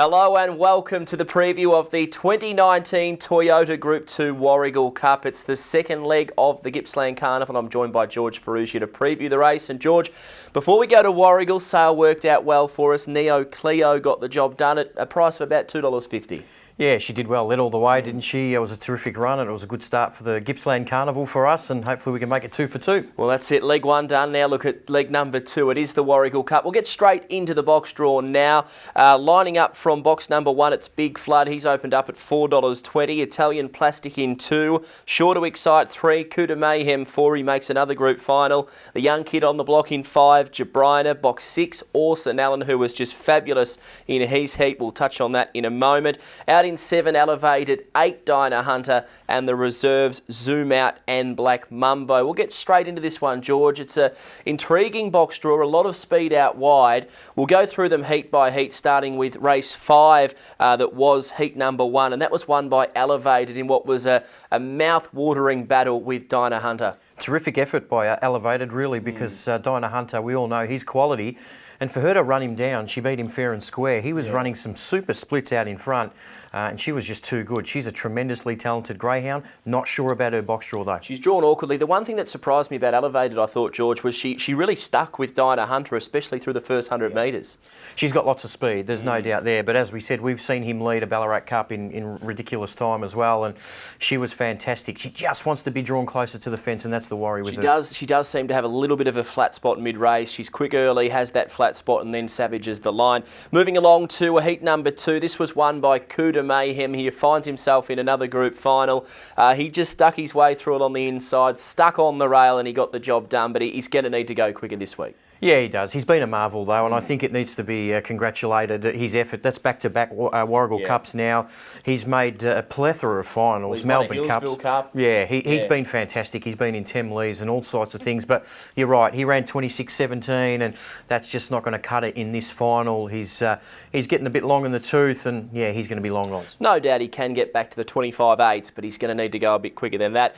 Hello and welcome to the preview of the 2019 Toyota Group 2 Warragul Cup. It's the second leg of the Gippsland Carnival. I'm joined by George Farrugia to preview the race. And George, before we go to Warragul, sale worked out well for us. Neo Clio got the job done at a price of about $2.50. Yeah, she did well, led all the way, didn't she? It was a terrific run and it was a good start for the Gippsland Carnival for us, and hopefully we can make it 2 for 2. Well, that's it. Leg 1 done. Now look at leg number 2. It is the Warragul Cup. We'll get straight into the box draw now. Lining up from box number 1, it's Big Flood. He's opened up at $4.20. Italian Plastic in 2. Sure to Excite 3. Coup de Mayhem 4. He makes another group final. The Young Kid on the block in 5. Jabrina. Box 6, Orson Allen, who was just fabulous in his heat. We'll touch on that in a moment. Out in 7, Elevated, 8, Dinah Hunter, and the reserves, Zoom Out and Black Mumbo. We'll get straight into this one, George. It's an intriguing box draw, a lot of speed out wide. We'll go through them heat by heat, starting with race 5, that was heat number 1, and that was won by Elevated in what was a mouth-watering battle with Dinah Hunter. Terrific effort by Elevated, really, because Dinah Hunter, we all know his quality. And for her to run him down, she beat him fair and square. He was running some super splits out in front, and she was just too good. She's a tremendously talented greyhound. Not sure about her box draw, though. She's drawn awkwardly. The one thing that surprised me about Elevated, I thought, George, was she really stuck with Dinah Hunter, especially through the first 100 metres. She's got lots of speed, there's no doubt there. But as we said, we've seen him lead a Ballarat Cup in ridiculous time as well, and she was fantastic. She just wants to be drawn closer to the fence, and that's the worry with her. She does seem to have a little bit of a flat spot mid-race. She's quick early, has that flat spot, and then savages the line. Moving along to heat number 2. This was won by Coup de Mayhem. He finds himself in another group final. He just stuck his way through it on the inside, stuck on the rail, and he got the job done, but he's going to need to go quicker this week. Yeah, he does. He's been a marvel, though, and I think it needs to be congratulated. His effort, that's back-to-back Warragul Cups now. He's made a plethora of finals, He's Melbourne Cups. Cup. Yeah, he's been fantastic. He's been in Temleys and all sorts of things, but you're right, he ran 26.17, and that's just not going to cut it in this final. He's getting a bit long in the tooth, and yeah, he's going to be long odds. No doubt he can get back to the 25.8s, but he's going to need to go a bit quicker than that.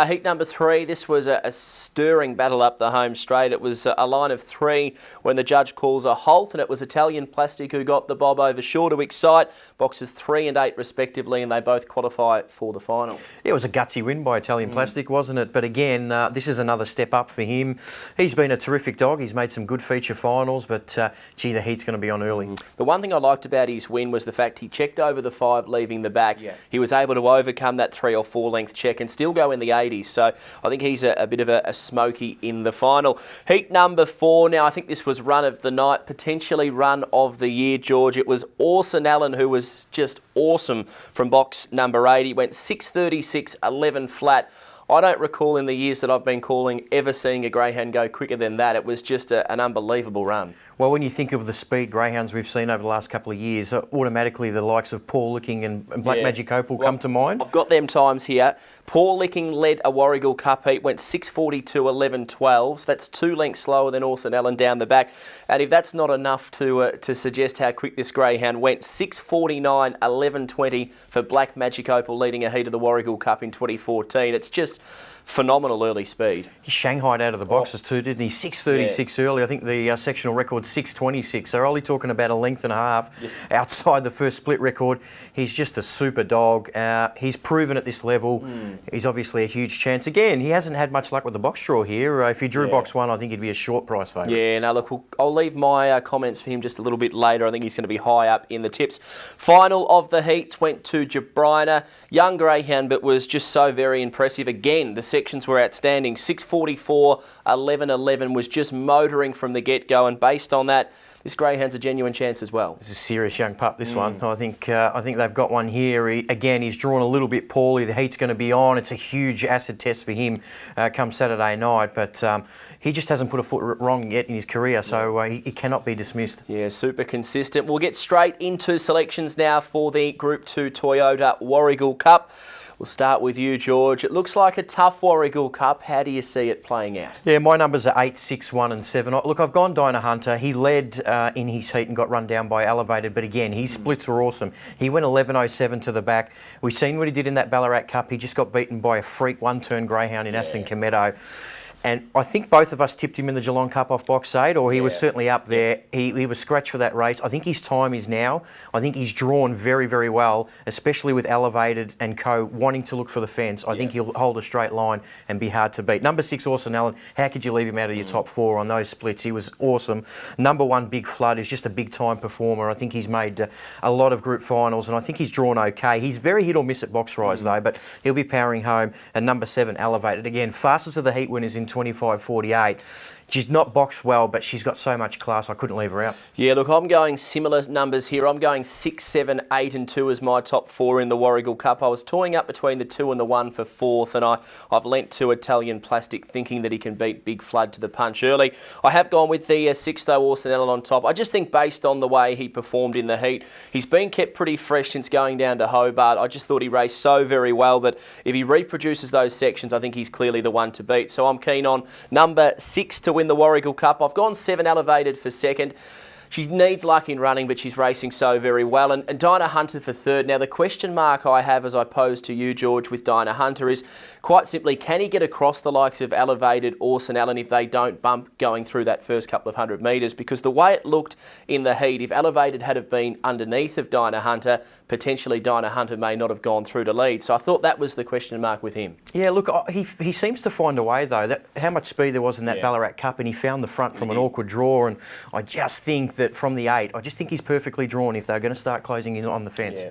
Heat number 3, this was a stirring battle up the home straight. It was a line of 3 when the judge calls a halt, and it was Italian Plastic who got the bob over. Sure to Excite, boxes 3 and 8 respectively, and they both qualify for the final. It was a gutsy win by Italian Plastic, wasn't it? But again, this is another step up for him. He's been a terrific dog. He's made some good feature finals, but gee, the heat's going to be on early. The one thing I liked about his win was the fact he checked over the 5 leaving the back. He was able to overcome that 3 or 4 length check and still go in the 80s. So I think he's a bit of a smoky in the final. Heat number 4. Now I think this was run of the night, potentially run of the year, George. It was Orson Allen who was just awesome from box number 8. He went 6.36, 11 flat. I don't recall in the years that I've been calling ever seeing a greyhound go quicker than that. It was just an unbelievable run. Well, when you think of the speed greyhounds we've seen over the last couple of years, automatically the likes of Paul Licking and Black Magic Opal come to mind. I've got them times here. Paul Licking led a Warragul Cup heat, went 6.42, 11 12s. That's 2 lengths slower than Orson Allen down the back. And if that's not enough to suggest how quick this greyhound went, 6.49, 11 20 for Black Magic Opal leading a heat of the Warragul Cup in 2014. It's just phenomenal early speed. He shanghaied out of the boxes too, didn't he? 6.36 early. I think the sectional record 6.26. So only talking about a length and a half outside the first split record. He's just a super dog. He's proven at this level. He's obviously a huge chance. Again, he hasn't had much luck with the box draw here. If he drew box 1, I think he'd be a short price favourite. Yeah, now look, I'll leave my comments for him just a little bit later. I think he's going to be high up in the tips. Final of the heats went to Jabrina. Young greyhound, but was just so very impressive. Again, the sections were outstanding. 6.44, 11 11 was just motoring from the get-go, and based on that, this greyhound's a genuine chance as well. This is a serious young pup, this one. I think they've got one here. Again, he's drawn a little bit poorly. The heat's going to be on. It's a huge acid test for him come Saturday night, but he just hasn't put a foot wrong yet in his career, so he cannot be dismissed. Yeah, super consistent. We'll get straight into selections now for the Group 2 Toyota Warragul Cup. We'll start with you, George. It looks like a tough Warragul Cup. How do you see it playing out? Yeah, my numbers are 8, 6, 1 and 7. Look, I've gone Dinah Hunter. He led in his heat and got run down by Elevated, but again, his splits were awesome. He went 11.07 to the back. We've seen what he did in that Ballarat Cup. He just got beaten by a freak one-turn greyhound in Aston Cometto. And I think both of us tipped him in the Geelong Cup off box 8, or he was certainly up there. He was scratched for that race. I think his time is now. I think he's drawn very, very well, especially with Elevated and co wanting to look for the fence. I think he'll hold a straight line and be hard to beat. Number 6, Orson Allen, how could you leave him out of your top 4 on those splits? He was awesome. Number 1, Big Flood, is just a big-time performer. I think he's made a lot of group finals, and I think he's drawn okay. He's very hit or miss at box rise, though, but he'll be powering home. And number 7, Elevated. Again, fastest of the heat winners in 25.48. She's not boxed well, but she's got so much class, I couldn't leave her out. Yeah, look, I'm going similar numbers here. I'm going 6, 7, 8 and 2 as my top 4 in the Warragul Cup. I was toying up between the 2 and the 1 for 4th, and I've lent to Italian Plastic, thinking that he can beat Big Flood to the punch early. I have gone with the 6, though, Orson Allen on top. I just think based on the way he performed in the heat, he's been kept pretty fresh since going down to Hobart. I just thought he raced so very well that if he reproduces those sections, I think he's clearly the one to beat. So I'm keen on number 6 to win the Warragul Cup. I've gone 7, Elevated, for second. She needs luck in running, but she's racing so very well. And Dinah Hunter for third. Now, the question mark I have, as I pose to you, George, with Dinah Hunter is quite simply, can he get across the likes of Elevated, Orson Allen, if they don't bump going through that first couple of 100 metres? Because the way it looked in the heat, if Elevated had have been underneath of Dinah Hunter, potentially Dinah Hunter may not have gone through to lead. So I thought that was the question mark with him. Yeah, look, he seems to find a way, though. How much speed there was in that Ballarat Cup, and he found the front from an awkward draw. And I just think that from the 8, I just think he's perfectly drawn if they're going to start closing in on the fence. Yeah.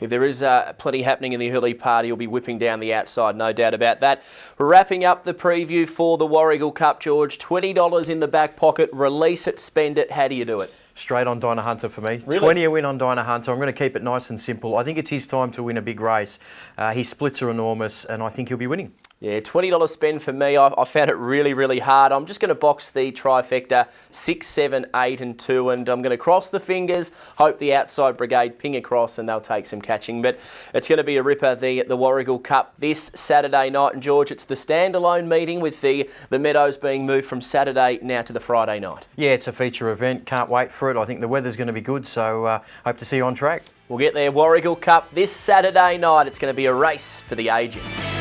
If there is plenty happening in the early part, he'll be whipping down the outside, no doubt about that. Wrapping up the preview for the Warragul Cup, George, $20 in the back pocket, release it, spend it. How do you do it? Straight on Dinah Hunter for me. Really? 20 a win on Dinah Hunter. I'm going to keep it nice and simple. I think it's his time to win a big race. His splits are enormous, and I think he'll be winning. Yeah, $20 spend for me. I found it really, really hard. I'm just going to box the trifecta 6, 7, 8 and 2, and I'm going to cross the fingers, hope the outside brigade ping across and they'll take some catching. But it's going to be a ripper, the Warragul Cup this Saturday night. And George, it's the standalone meeting with the Meadows being moved from Saturday now to the Friday night. Yeah, it's a feature event. Can't wait for it. I think the weather's going to be good, so hope to see you on track. We'll get there. Warragul Cup this Saturday night. It's going to be a race for the ages.